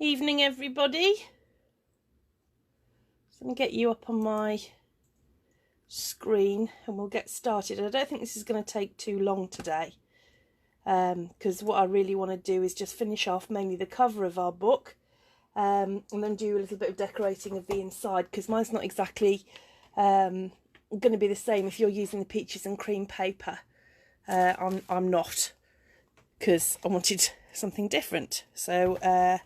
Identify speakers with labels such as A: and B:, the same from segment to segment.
A: Evening, everybody. So I'm going to get you up on my screen and we'll get started. I don't think this is going to take too long today, because what I really want to do is just finish off mainly the cover of our book, and then do a little bit of decorating of the inside, because mine's not exactly going to be the same if you're using the peaches and cream paper. I'm not, because I wanted something different. So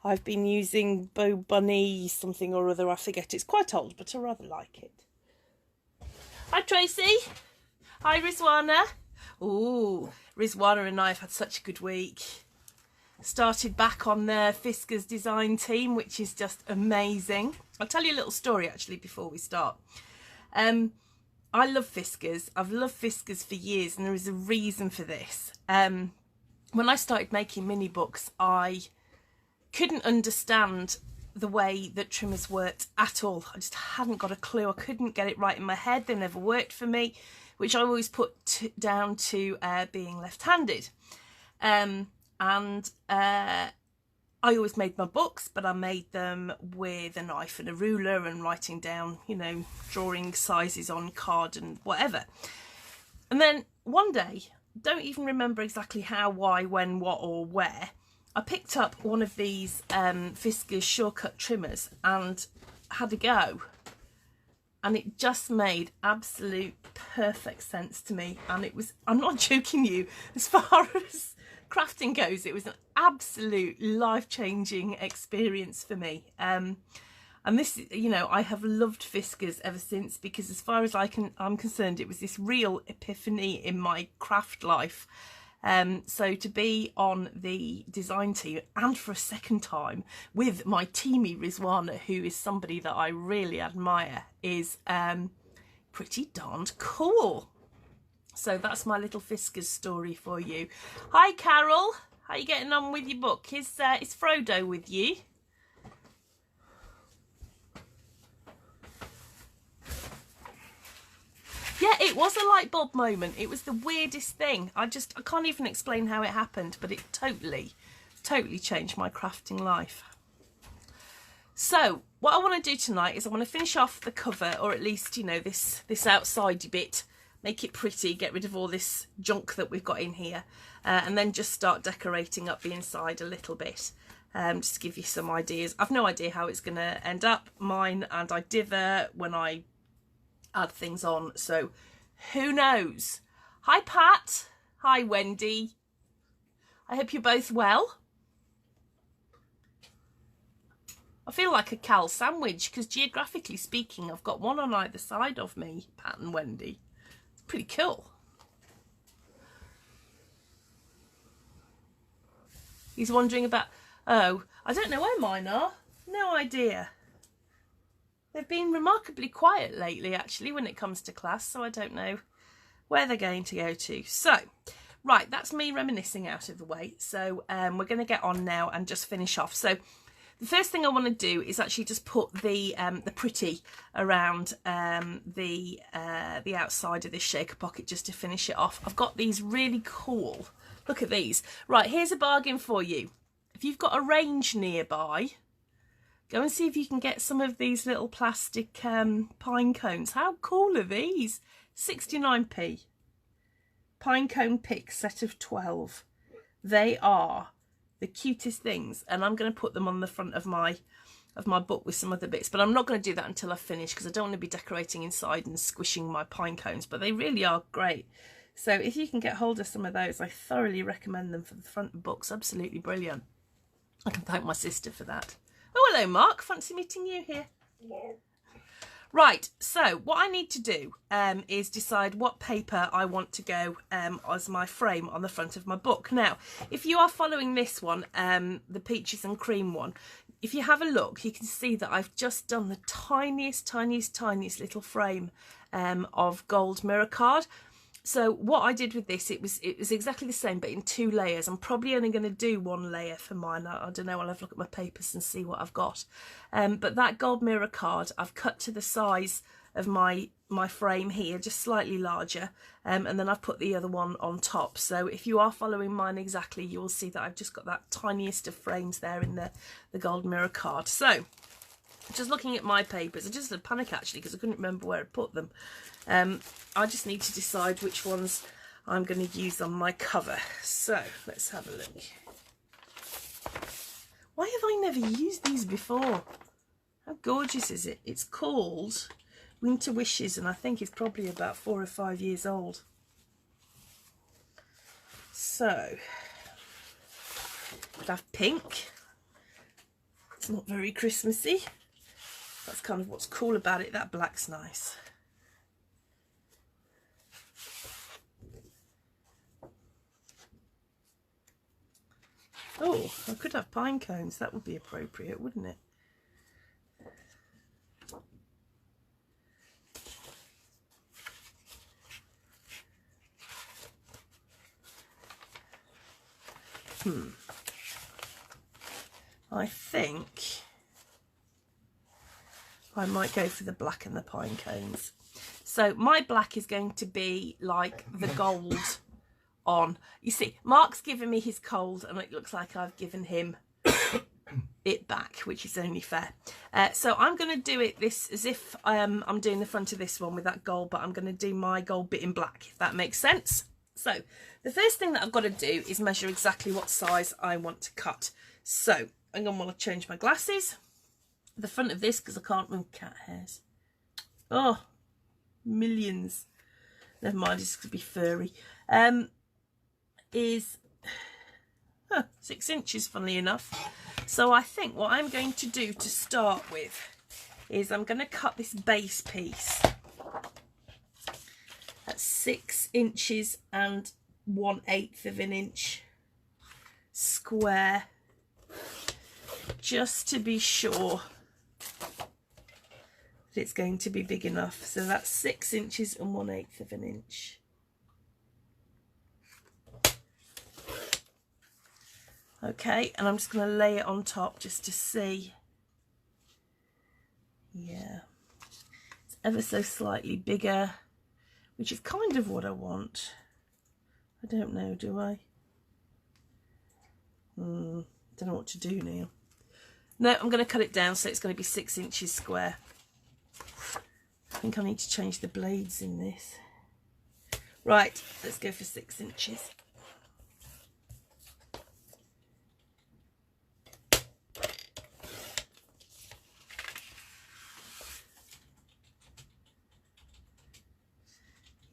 A: I've been using Bo Bunny something or other, I forget. It's quite old, but I rather like it. Hi Tracy. Hi Rizwana. Ooh, Rizwana and I have had such a good week. Started back on the Fiskars design team, which is just amazing. I'll tell you a little story actually before we start. I love Fiskars. I've loved Fiskars for years, and there is a reason for this. When I started making mini books, I couldn't understand the way that trimmers worked at all. I just hadn't got a clue. I couldn't get it right in my head. They never worked for me, which I always put down to being left-handed. I always made my books, but I made them with a knife and a ruler and writing down, you know, drawing sizes on card and whatever. And then one day, don't even remember exactly how, why, when, what or where, I picked up one of these Fiskars Shortcut trimmers and had a go. And it just made absolute perfect sense to me. And it was, I'm not joking you, as far as crafting goes, it was an absolute life-changing experience for me. And this, you know, I have loved Fiskars ever since, because as far as I'm concerned, it was this real epiphany in my craft life. So to be on the design team, and for a second time with my teamie Rizwana, who is somebody that I really admire, is pretty darned cool. So that's my little Fiskars story for you. Hi Carol, how are you getting on with your book? Is Frodo with you? Yeah, it was a light bulb moment. It was the weirdest thing. I can't even explain how it happened, but it totally changed my crafting life. So what I want to do tonight is I want to finish off the cover, or at least, you know, this outside bit, make it pretty, get rid of all this junk that we've got in here, and then just start decorating up the inside a little bit. Just to give you some ideas. I've no idea how it's going to end up, mine, and I dither when I add things on, so who knows. Hi Pat, hi Wendy, I hope you're both well. I feel like a Cal sandwich, because geographically speaking I've got one on either side of me, Pat and Wendy. It's pretty cool. He's wondering about, oh, I don't know where mine are, no idea. They've been remarkably quiet lately, actually, when it comes to class, so I don't know where they're going to go to. So, right, that's me reminiscing out of the way. So we're going to get on now and just finish off. So the first thing I want to do is actually just put the pretty around the outside of this shaker pocket, just to finish it off. I've got these really cool, look at these. Right, here's a bargain for you. If you've got a range nearby, go and see if you can get some of these little plastic pine cones. How cool are these? 69p. Pine cone picks, set of 12. They are the cutest things, and I'm going to put them on the front of my book with some other bits, but I'm not going to do that until I finish, because I don't want to be decorating inside and squishing my pine cones, but they really are great. So if you can get hold of some of those, I thoroughly recommend them for the front of books. Absolutely brilliant. I can thank my sister for that. Oh, hello, Mark. Fancy meeting you here. Yeah. Right, so what I need to do is decide what paper I want to go as my frame on the front of my book. Now, if you are following this one, the peaches and cream one, if you have a look, you can see that I've just done the tiniest little frame of gold mirror card. So what I did with this, it was exactly the same, but in 2 layers. I'm probably only going to do 1 layer for mine. I don't know, I'll have a look at my papers and see what I've got. But that gold mirror card, I've cut to the size of my my frame here, just slightly larger, and then I've put the other one on top. So if you are following mine exactly, you will see that I've just got that tiniest of frames there in the gold mirror card. So just looking at my papers, I just had a panic actually because I couldn't remember where I put them. I just need to decide which ones I'm going to use on my cover. So let's have a look. Why have I never used these before? How gorgeous is it? It's called Winter Wishes, and I think it's probably about 4 or 5 years old. So, I have pink. It's not very Christmassy. That's kind of what's cool about it. That black's nice. Oh, I could have pine cones. That would be appropriate, wouldn't it? I think I might go for the black and the pine cones. So my black is going to be like the gold on. You see, Mark's given me his cold and it looks like I've given him it back, which is only fair. So I'm going to do it this as if I'm doing the front of this one with that gold, but I'm going to do my gold bit in black, if that makes sense. So the first thing that I've got to do is measure exactly what size I want to cut. So I'm going to want to change my glasses. The front of this, because I can't run cat hairs. Oh, millions. Never mind, it's going to be furry. Is 6 inches, funnily enough. So I think what I'm going to do to start with is I'm going to cut this base piece at 6 inches and 1/8 of an inch square, just to be sure that it's going to be big enough. So that's 6 inches and 1/8 of an inch. Okay, and I'm just going to lay it on top just to see. Yeah, it's ever so slightly bigger, which is kind of what I want. I don't know, do I? Don't know what to do now. No, I'm going to cut it down so it's going to be 6 inches square. I think I need to change the blades in this. Right, let's go for 6 inches.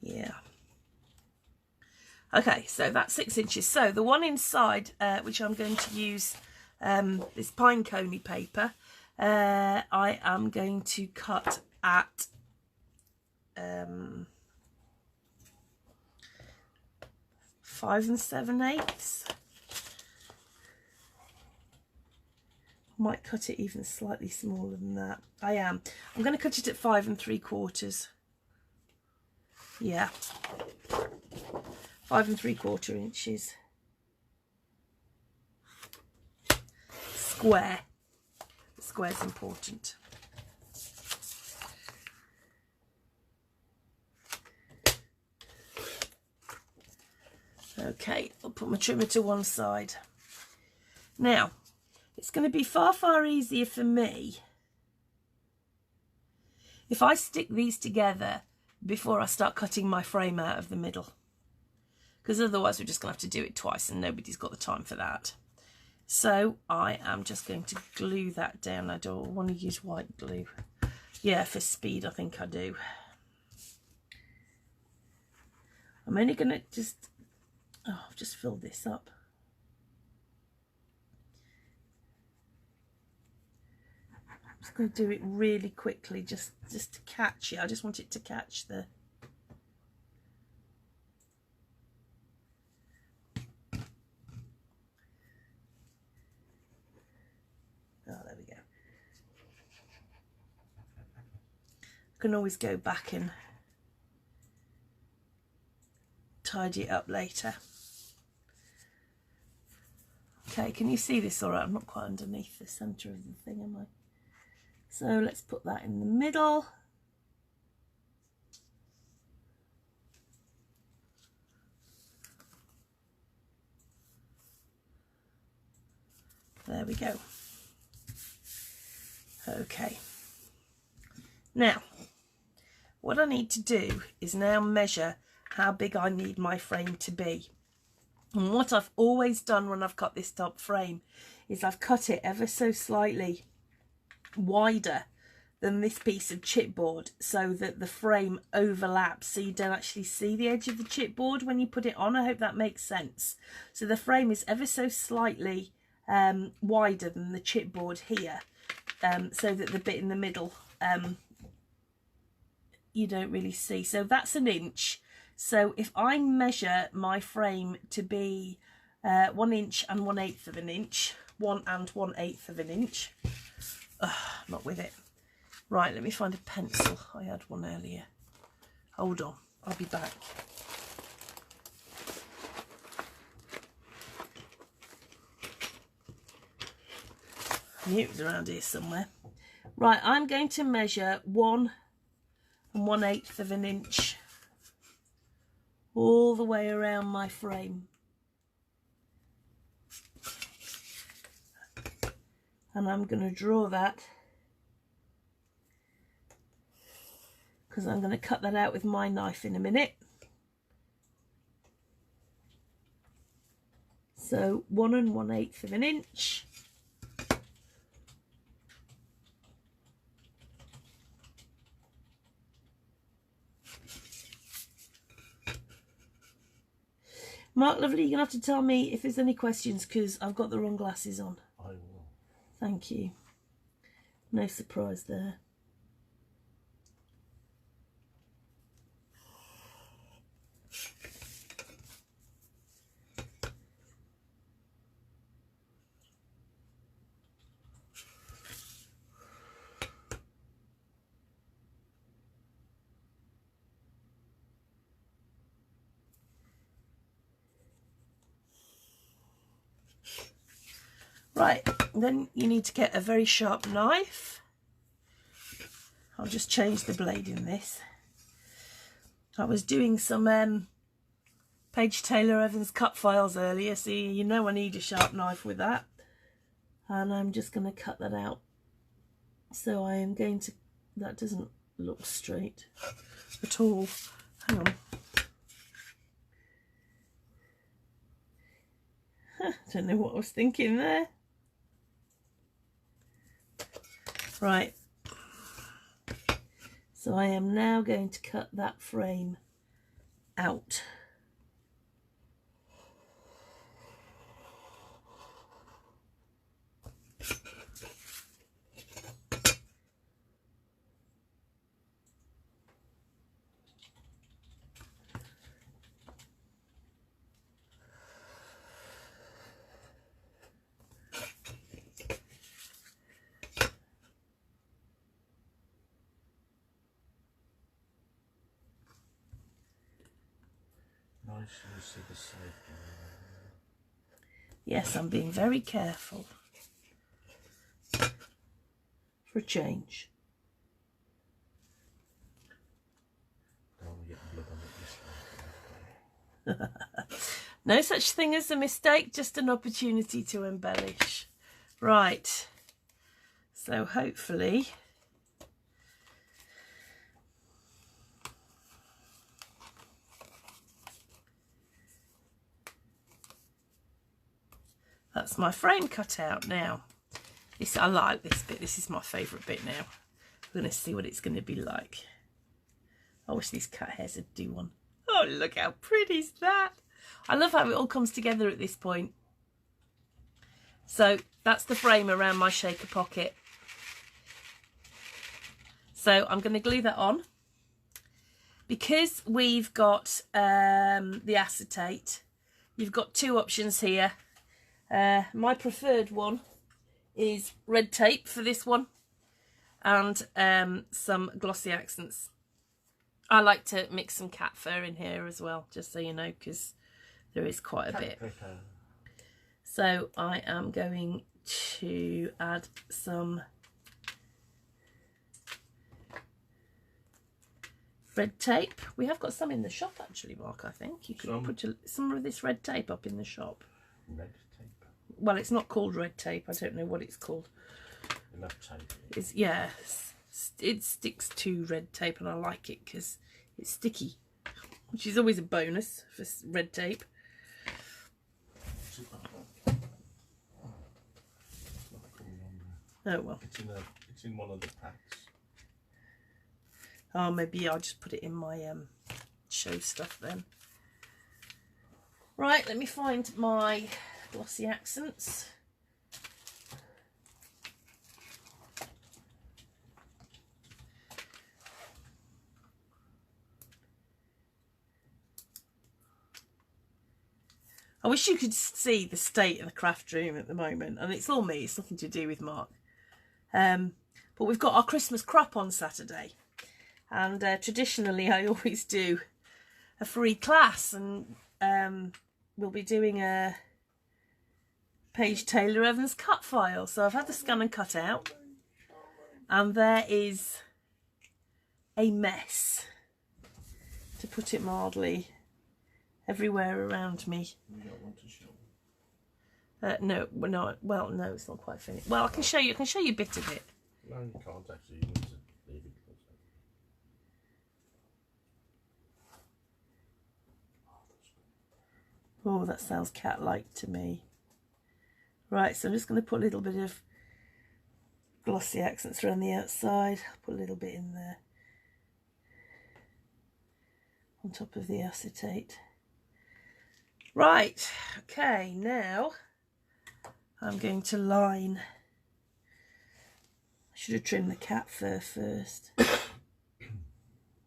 A: Yeah. Okay, so that's 6 inches. So the one inside, which I'm going to use this pine coney paper, I am going to cut at 5 7/8. Might cut it even slightly smaller than that. I'm going to cut it at 5 3/4. Yeah, 5 3/4 inches square. The square's important. Okay, I'll put my trimmer to one side. Now, it's going to be far easier for me if I stick these together before I start cutting my frame out of the middle, because otherwise we're just going to have to do it twice and nobody's got the time for that. So I am just going to glue that down. I don't want to use white glue. Yeah, for speed I think I do. I'm only going to I've just filled this up. I'm just going to do it really quickly, just to catch it. I just want it to catch the... Oh, there we go. I can always go back and tidy it up later. Okay, can you see this all right? I'm not quite underneath the centre of the thing, am I? So let's put that in the middle. There we go. Okay. Now, what I need to do is now measure how big I need my frame to be. And what I've always done when I've cut this top frame is I've cut it ever so slightly wider than this piece of chipboard so that the frame overlaps, so you don't actually see the edge of the chipboard when you put it on. I hope that makes sense. So the frame is ever so slightly wider than the chipboard here, so that the bit in the middle you don't really see. So that's 1 inch. So if I measure my frame to be 1 inch and 1/8 of an inch, 1 and 1/8 of an inch, not with it. Right, let me find a pencil. I had one earlier. Hold on, I'll be back. I knew it was around here somewhere. Right, I'm going to measure 1 and 1/8 of an inch all the way around my frame. And I'm going to draw that because I'm going to cut that out with my knife in a minute. So 1 and 1/8 of an inch. Mark, lovely, you're going to have to tell me if there's any questions because I've got the wrong glasses on.
B: I will.
A: Thank you. No surprise there. Right, then you need to get a very sharp knife. I'll just change the blade in this. I was doing some Page Taylor Evans cut files earlier, so you know I need a sharp knife with that. And I'm just going to cut that out. So I am going to... That doesn't look straight at all. Hang on. Don't know what I was thinking there. Right, so I am now going to cut that frame out.
B: You see the side.
A: Yes, I'm being very careful. For a change.
B: Don't get blood on it this way.
A: No such thing as a mistake, just an opportunity to embellish. Right, so hopefully that's my frame cut out now. This, I like this bit. This is my favourite bit now. We're going to see what it's going to be like. I wish these cat hairs would do one. Oh, look how pretty is that. I love how it all comes together at this point. So that's the frame around my shaker pocket. So I'm going to glue that on. Because we've got the acetate, you've got 2 options here. My preferred one is red tape for this one, and some glossy accents. I like to mix some cat fur in here as well, just so you know, because there is quite a bit. So I am going to add some red tape. We have got some in the shop actually, Mark, I think. You could put some of this red tape up in the shop.
B: Red tape?
A: well, it's not called red tape. I don't know what it's called.
B: Enough tape.
A: It's, yeah, it sticks to red tape, and I like it because it's sticky, which is always a bonus for red tape. Oh well.
B: It's in one of the packs.
A: Oh, maybe I'll just put it in my show stuff then. Right, let me find my glossy accents. I wish you could see the state of the craft room at the moment, and it's all me, it's nothing to do with Mark. But we've got our Christmas crop on Saturday, and traditionally I always do a free class, and we'll be doing a Paige Taylor Evans cut file. So I've had the scan and cut out, and there is a mess, to put it mildly, everywhere around me.
B: You don't want to show?
A: No, we're not. Well, no, it's not quite finished. Well, I can show you. I can show you a bit of it.
B: No, you can't actually. You need to leave it.
A: Oh, that sounds cat-like to me. Right, so I'm just going to put a little bit of glossy accents around the outside. I'll put a little bit in there on top of the acetate. Right, okay, now I'm going to line. I should have trimmed the cat fur first.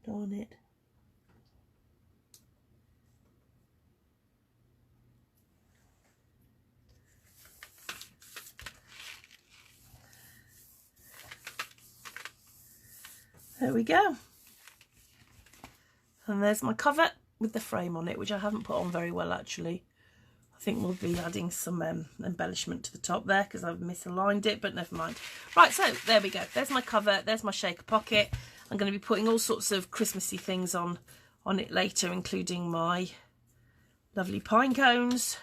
A: Darn it. There we go. And there's my cover with the frame on it, which I haven't put on very well actually. I think we'll be adding some embellishment to the top there because I've misaligned it, but never mind. Right, so there we go. There's my cover. There's my shaker pocket. I'm going to be putting all sorts of Christmassy things on it later, including my lovely pine cones.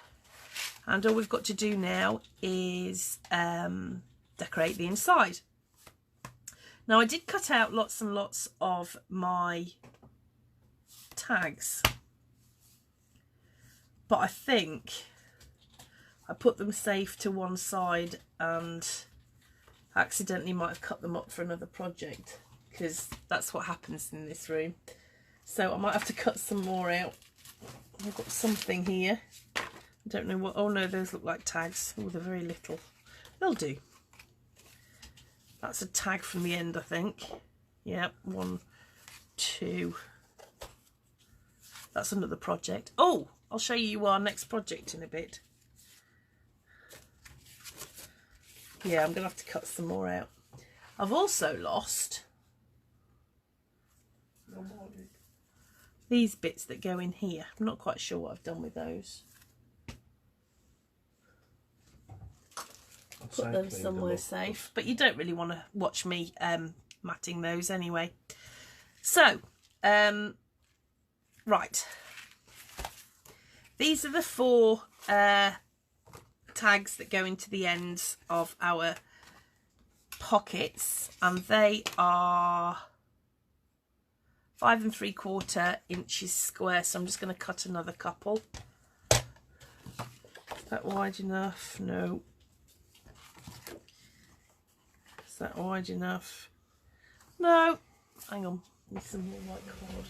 A: And all we've got to do now is decorate the inside. Now, I did cut out lots and lots of my tags, but I think I put them safe to one side and accidentally might have cut them up for another project, because that's what happens in this room. So I might have to cut some more out. I've got something here. I don't know what. Oh no, those look like tags. Oh, they're very little. They'll do. That's a tag from the end, I think. Yep, 1, 2. That's another project. Oh, I'll show you our next project in a bit. Yeah, I'm going to have to cut some more out. I've also lost these bits that go in here. I'm not quite sure what I've done with those. Put them somewhere safe, but you don't really want to watch me matting those anyway. So, right, these are the 4 tags that go into the ends of our pockets, and they are 5 3/4 inches square. So I'm just going to cut another couple. Is that wide enough? No. Is that wide enough? No. Hang on. Need some more white cord.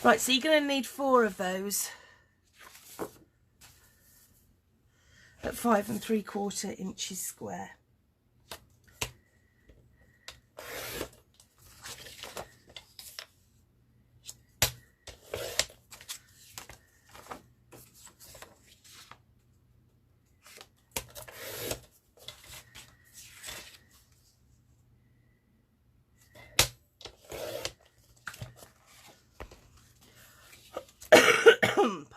A: Right, so you're going to need 4 of those at 5 3/4 inches square.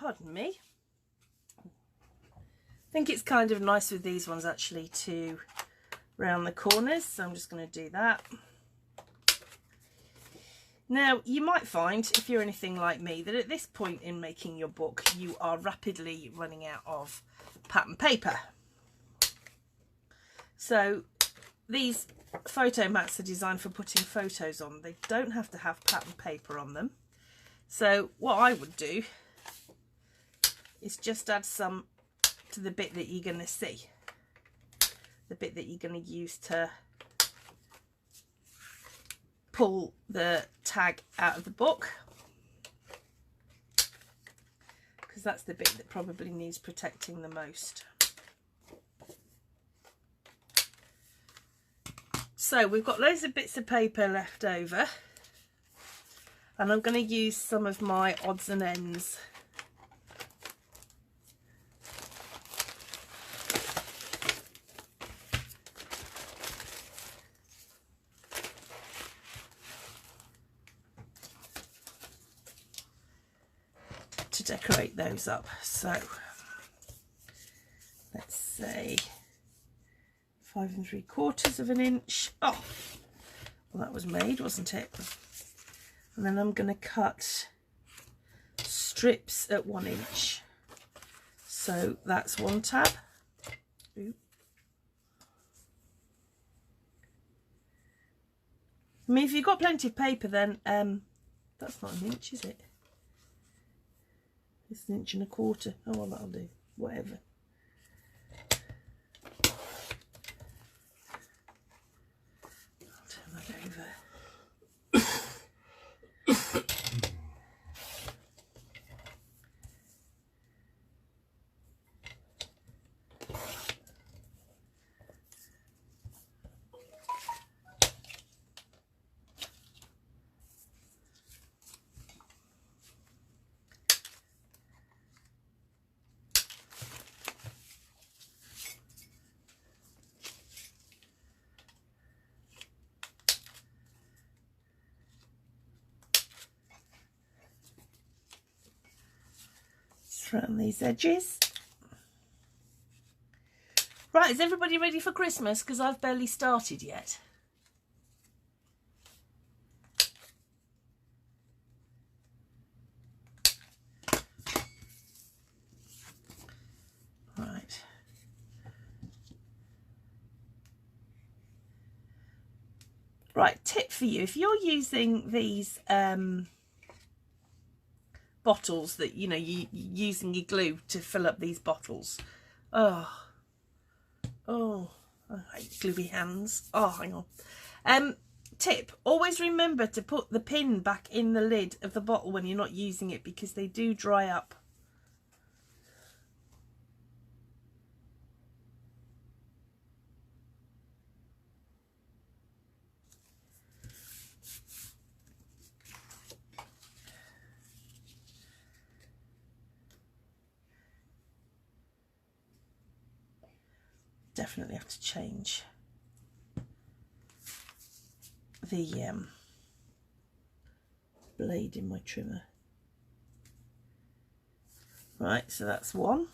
A: pardon me. I think it's kind of nice with these ones actually to round the corners, so I'm just going to do that. Now, you might find, if you're anything like me, that at this point in making your book, you are rapidly running out of pattern paper. So these photo mats are designed for putting photos on. They don't have to have pattern paper on them. So what I would do is just add some to the bit that you're going to see, the bit that you're going to use to pull the tag out of the book, because that's the bit that probably needs protecting the most. So we've got loads of bits of paper left over, and I'm going to use some of my odds and ends. To decorate those up. So let's say 5 3/4 of an inch. Oh, well, that was made, wasn't it? And then I'm going to cut strips at 1 inch. So that's one tab. Ooh. I mean, if you've got plenty of paper, then that's not an inch, is it? It's 1 1/4. Oh, well, that'll do. Whatever. I'll turn that over. Around these edges. Right, is everybody ready for Christmas? Because I've barely started yet. Right. Right, tip for you. If you're using these bottles that, you know, you're using your glue to fill up these bottles. Oh, I hate gluey hands. Oh, hang on. Tip, always remember to put the pin back in the lid of the bottle when you're not using it, because they do dry up. Definitely have to change the blade in my trimmer. Right, so that's one.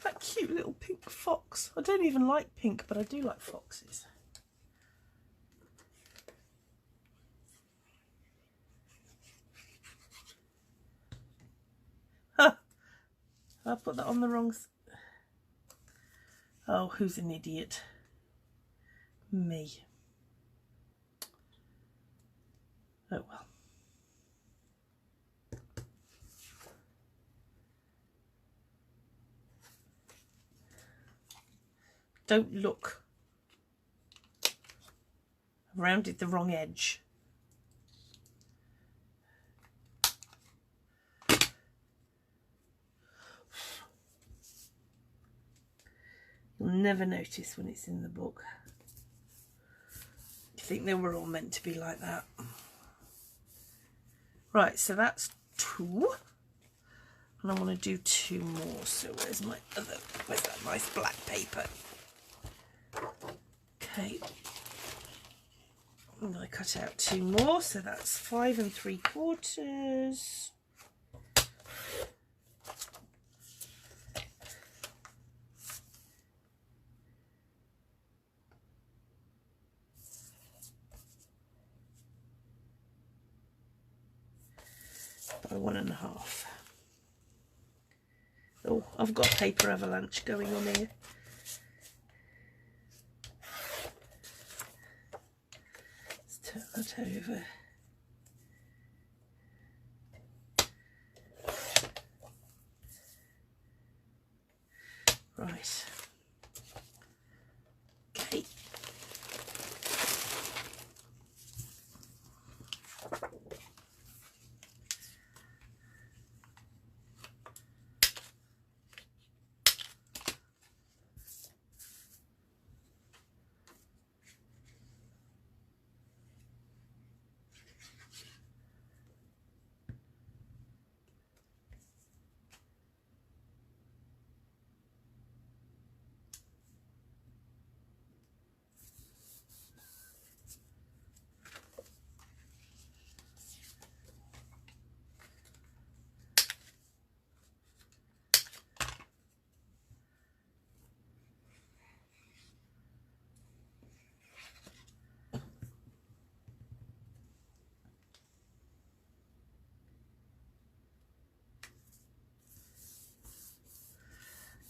A: That cute little pink fox. I don't even like pink, but I do like foxes. Huh. I put that on the wrong... Oh, who's an idiot? Me. Oh well. Don't look. I've rounded the wrong edge. You'll never notice when it's in the book. I think they were all meant to be like that. Right, so that's 2. And I want to do 2 more. So where's that nice black paper? Okay. I'm going to cut out 2 more. So that's 5 3/4. By 1.5. Oh, I've got paper avalanche going on here. Let's turn that over. Right. Okay.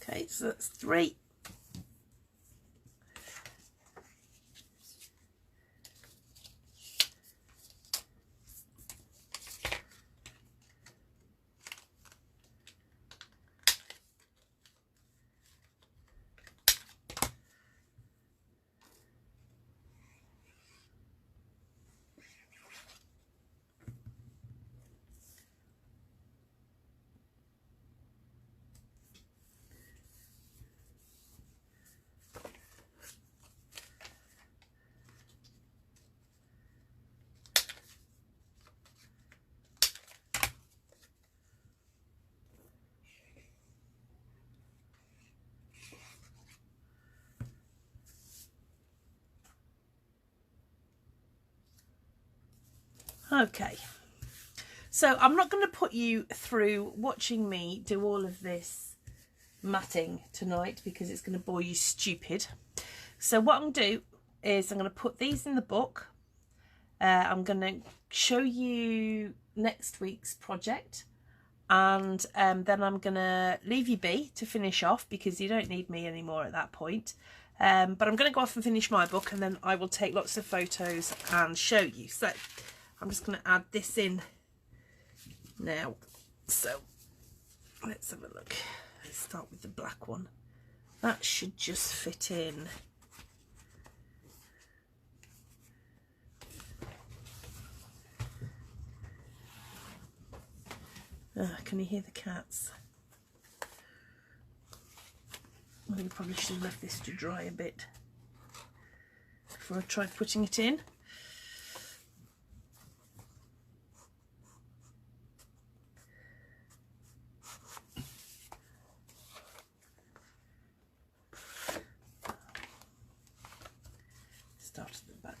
A: Okay, so that's 3. Okay, so I'm not going to put you through watching me do all of this matting tonight because it's going to bore you stupid. So what I'm going to do is I'm going to put these in the book. I'm going to show you next week's project, and then I'm going to leave you be to finish off because you don't need me anymore at that point. But I'm going to go off and finish my book, and then I will take lots of photos and show you. So I'm just going to add this in now. So let's have a look. Let's start with the black one. That should just fit in. Can you hear the cats? I think I probably should have left this to dry a bit before I tried putting it in. Start at the back.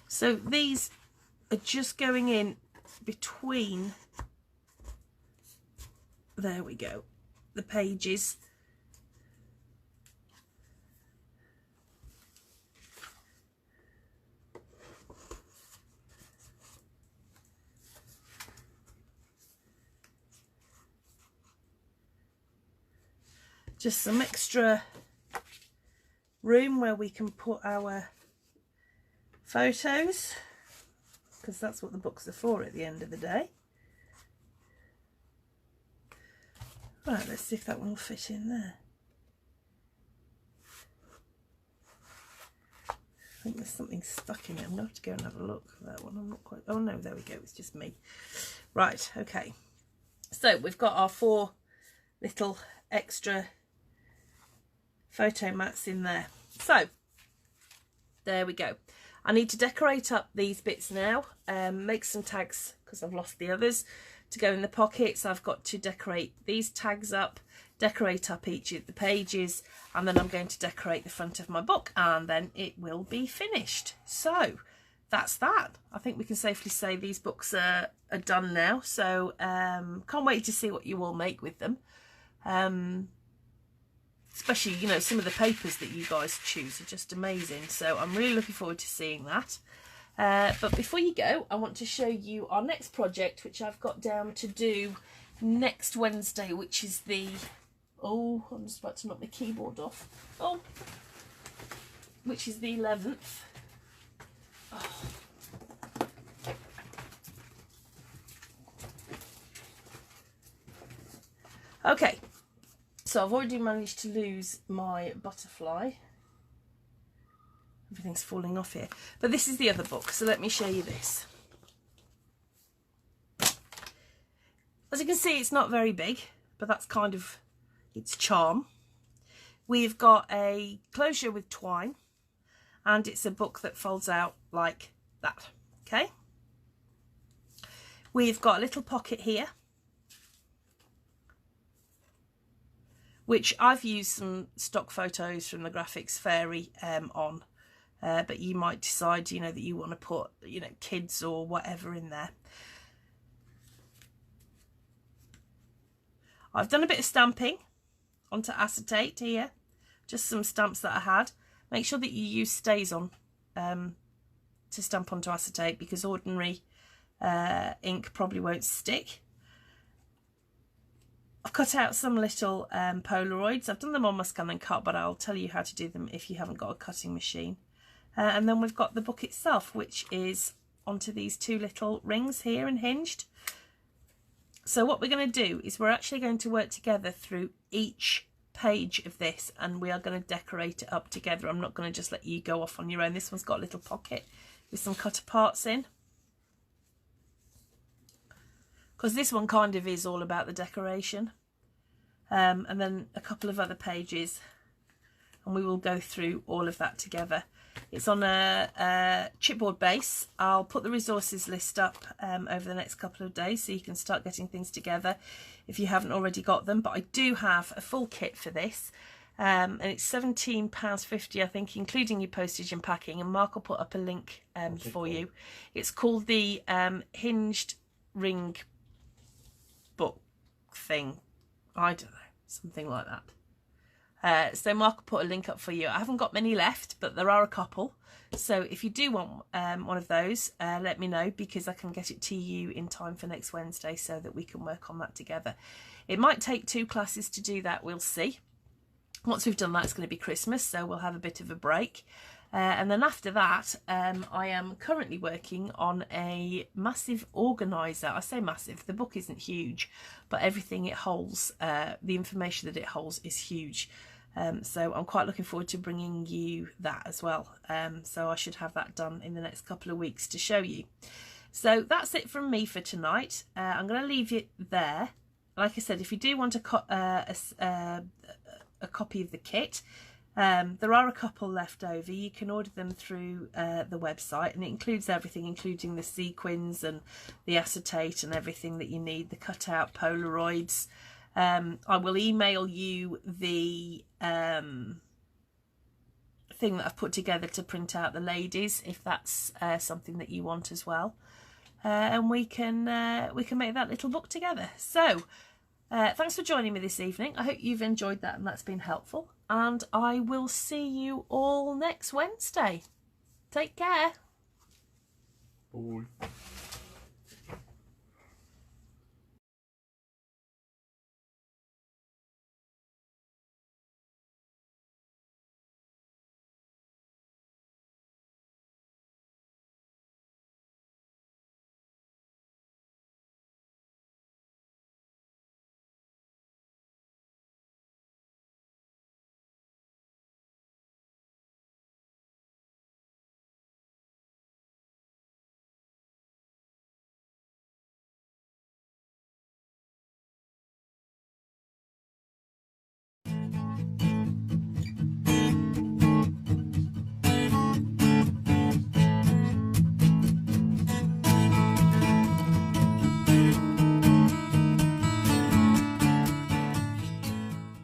A: So these are just going in between, there we go, the pages. Just some extra room where we can put our photos, because that's what the books are for at the end of the day. Right, let's see if that one will fit in there. I think there's something stuck in it. I'm going to have to go and have a look at that one. I'm not quite... Oh, no, there we go. It's just me. Right, okay. So we've got our 4 little extra photo mats in there. So there we go. I need to decorate up these bits now, make some tags because I've lost the others to go in the pockets. I've got to decorate these tags up, decorate up each of the pages, and then I'm going to decorate the front of my book, and then it will be finished. So that's that. I think we can safely say these books are done now. So can't wait to see what you all make with them. Especially, you know, some of the papers that you guys choose are just amazing. So I'm really looking forward to seeing that. But before you go, I want to show you our next project, which I've got down to do next Wednesday, which is the... Oh, I'm just about to knock the keyboard off. Oh, which is the 11th. Oh. Okay. So I've already managed to lose my butterfly. Everything's falling off here. But this is the other book, so let me show you this. As you can see, it's not very big, but that's kind of its charm. We've got a closure with twine, and it's a book that folds out like that, okay? We've got a little pocket here, which I've used some stock photos from the Graphics Fairy on, but you might decide, you know, that you want to put, you know, kids or whatever in there. I've done a bit of stamping onto acetate here, just some stamps that I had. Make sure that you use Stays-On to stamp onto acetate, because ordinary ink probably won't stick. I've cut out some little Polaroids. I've done them on my scan and cut, but I'll tell you how to do them if you haven't got a cutting machine. And then we've got the book itself, which is onto these 2 little rings here and hinged. So what we're going to do is we're actually going to work together through each page of this, and we are going to decorate it up together. I'm not going to just let you go off on your own. This one's got a little pocket with some cutter parts in, because this one kind of is all about the decoration. And then a couple of other pages, and we will go through all of that together. It's on a chipboard base. I'll put the resources list up over the next couple of days, so you can start getting things together if you haven't already got them. But I do have a full kit for this, and it's £17.50, I think, including your postage and packing, and Mark will put up a link for you. It's called the hinged ring book thing. I don't know, something like that. So Mark will put a link up for you. I haven't got many left, but there are a couple. So if you do want one of those, let me know, because I can get it to you in time for next Wednesday so that we can work on that together. It might take 2 classes to do that, we'll see. Once we've done that, it's going to be Christmas, so we'll have a bit of a break. And then after that, I am currently working on a massive organiser. I say massive, the book isn't huge, but everything it holds, the information that it holds is huge. So I'm quite looking forward to bringing you that as well. So I should have that done in the next couple of weeks to show you. So that's it from me for tonight. I'm going to leave it there. Like I said, if you do want a copy of the kit, there are a couple left over. You can order them through the website, and it includes everything, including the sequins and the acetate and everything that you need, the cutout Polaroids. I will email you the thing that I've put together to print out the ladies, if that's something that you want as well, and we can make that little book together. So thanks for joining me this evening. I hope you've enjoyed that and that's been helpful, and I will see you all next Wednesday. Take care.
B: Bye.